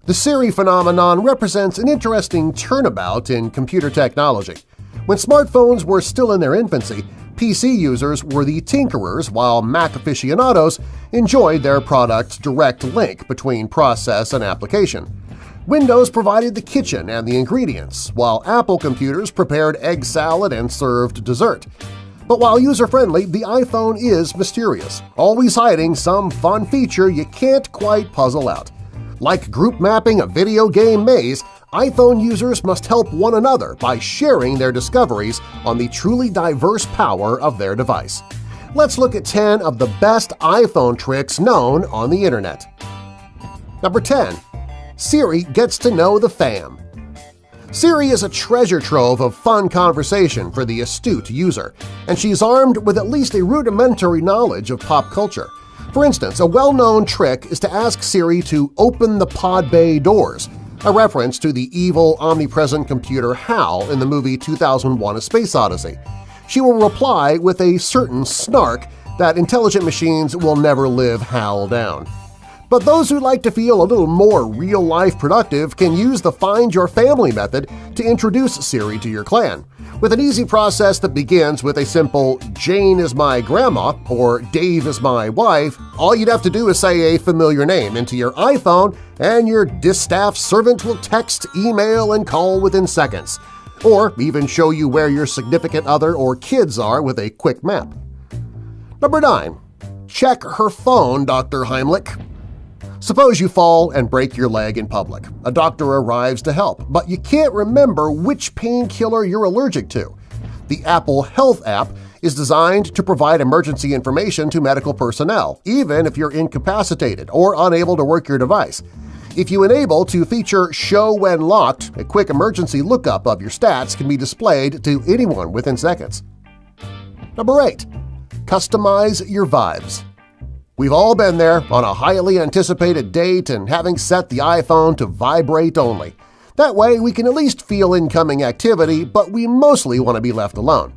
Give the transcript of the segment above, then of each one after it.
The Siri phenomenon represents an interesting turnabout in computer technology. When smartphones were still in their infancy, PC users were the tinkerers while Mac aficionados enjoyed their product's direct link between process and application. Windows provided the kitchen and the ingredients, while Apple computers prepared egg salad and served dessert. But while user-friendly, the iPhone is mysterious, always hiding some fun feature you can't quite puzzle out. Like group mapping a video game maze, iPhone users must help one another by sharing their discoveries on the truly diverse power of their device. Let's look at 10 of the best iPhone tricks known on the Internet. Number 10. Siri gets to know the fam. Siri is a treasure trove of fun conversation for the astute user, and she's armed with at least a rudimentary knowledge of pop culture. For instance, a well-known trick is to ask Siri to open the pod bay doors, a reference to the evil, omnipresent computer HAL in the movie 2001: A Space Odyssey. She will reply with a certain snark that intelligent machines will never live HAL down. But those who like to feel a little more real-life productive can use the Find Your Family method to introduce Siri to your clan. With an easy process that begins with a simple "Jane is my grandma" or "Dave is my wife," all you'd have to do is say a familiar name into your iPhone and your distaff servant will text, email, and call within seconds, or even show you where your significant other or kids are with a quick map. Number 9. Check her phone, Dr. Heimlich. Suppose you fall and break your leg in public. A doctor arrives to help, but you can't remember which painkiller you're allergic to. The Apple Health app is designed to provide emergency information to medical personnel, even if you're incapacitated or unable to work your device. If you enable to feature Show When Locked, a quick emergency lookup of your stats can be displayed to anyone within seconds. Number 8. Customize your vibes. We've all been there on a highly anticipated date and having set the iPhone to vibrate only. That way we can at least feel incoming activity, but we mostly want to be left alone.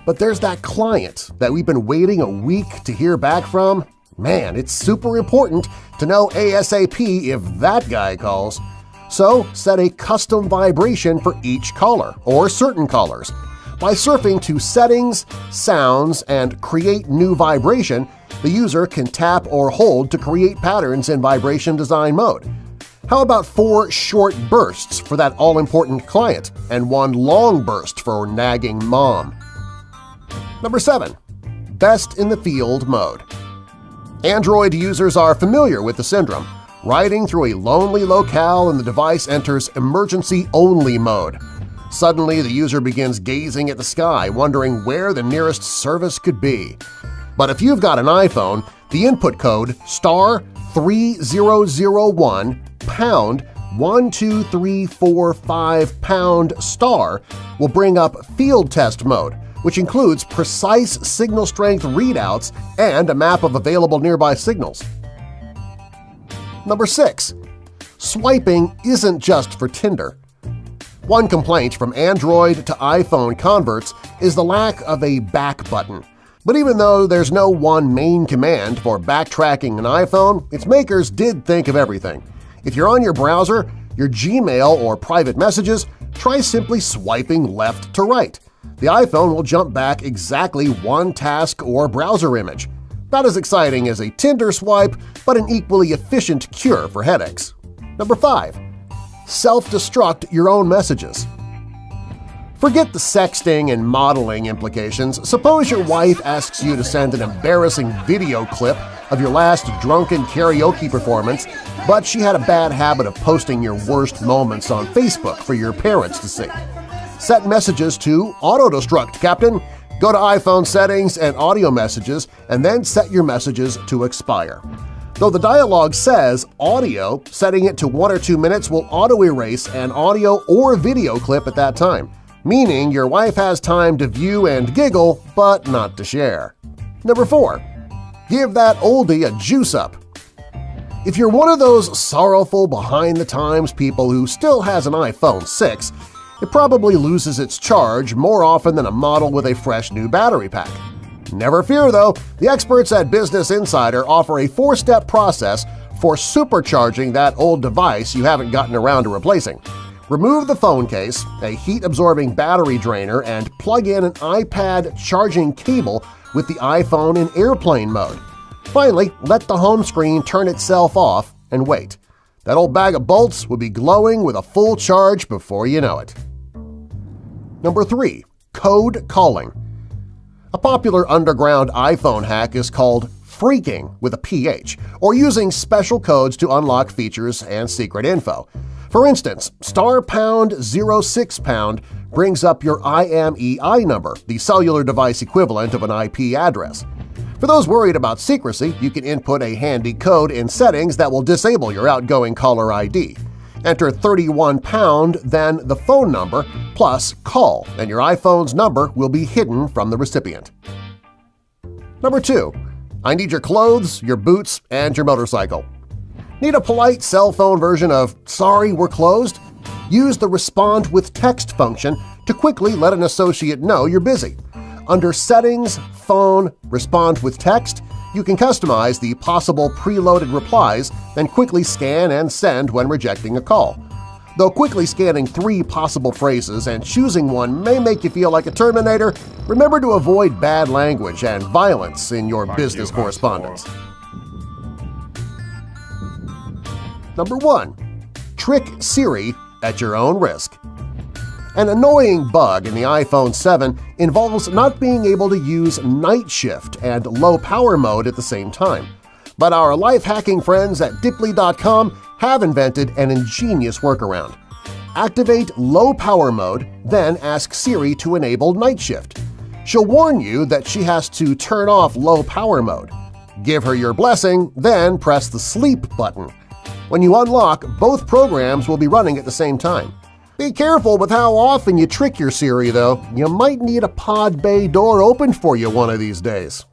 But there's that client that we've been waiting a week to hear back from. Man, it's super important to know ASAP if that guy calls. So set a custom vibration for each caller or certain callers. By surfing to Settings, Sounds, and Create New Vibration, the user can tap or hold to create patterns in vibration design mode. How about 4 short bursts for that all-important client and 1 long burst for nagging mom? Number 7. Best in the Field mode. Android users are familiar with the syndrome. Riding through a lonely locale and the device enters emergency-only mode. Suddenly, the user begins gazing at the sky, wondering where the nearest service could be. But if you've got an iPhone, the input code *3001 #12345 # will bring up Field Test mode, which includes precise signal strength readouts and a map of available nearby signals. Number 6. Swiping isn't just for Tinder. One complaint from Android to iPhone converts is the lack of a back button. But even though there's no one main command for backtracking an iPhone, its makers did think of everything. If you're on your browser, your Gmail, or private messages, try simply swiping left to right. The iPhone will jump back exactly 1 task or browser image. Not as exciting as a Tinder swipe, but an equally efficient cure for headaches. Number 5. Self-destruct your own messages. Forget the sexting and modeling implications. Suppose your wife asks you to send an embarrassing video clip of your last drunken karaoke performance, but she had a bad habit of posting your worst moments on Facebook for your parents to see. Set messages to auto-destruct, Captain. Go to iPhone Settings and Audio Messages and then set your messages to expire. Though the dialog says audio, setting it to 1 or 2 minutes will auto-erase an audio or video clip at that time, meaning your wife has time to view and giggle, but not to share. Number 4. Give that oldie a juice-up. If you're one of those sorrowful behind-the-times people who still has an iPhone 6, it probably loses its charge more often than a model with a fresh new battery pack. Never fear, though, the experts at Business Insider offer a 4-step process for supercharging that old device you haven't gotten around to replacing. Remove the phone case, a heat-absorbing battery drainer, and plug in an iPad charging cable with the iPhone in airplane mode. Finally, let the home screen turn itself off and wait. That old bag of bolts will be glowing with a full charge before you know it. Number 3. Code calling. A popular underground iPhone hack is called phreaking with a PH, or using special codes to unlock features and secret info. For instance, *#06# brings up your IMEI number, the cellular device equivalent of an IP address. For those worried about secrecy, you can input a handy code in settings that will disable your outgoing caller ID. Enter 31#, then the phone number, plus call, and your iPhone's number will be hidden from the recipient. Number 2. I need your clothes, your boots, and your motorcycle. Need a polite cell phone version of "Sorry, we're closed"? Use the Respond with Text function to quickly let an associate know you're busy. Under Settings, Phone, Respond with Text, you can customize the possible preloaded replies and quickly scan and send when rejecting a call. Though quickly scanning 3 possible phrases and choosing one may make you feel like a Terminator, remember to avoid bad language and violence in your business correspondence. Number 1. Trick Siri at your own risk. An annoying bug in the iPhone 7 involves not being able to use night shift and low power mode at the same time. But our life-hacking friends at Dipley.com have invented an ingenious workaround. Activate low power mode, then ask Siri to enable night shift. She'll warn you that she has to turn off low power mode. Give her your blessing, then press the sleep button. When you unlock, both programs will be running at the same time. Be careful with how often you trick your Siri, though. You might need a pod bay door opened for you one of these days.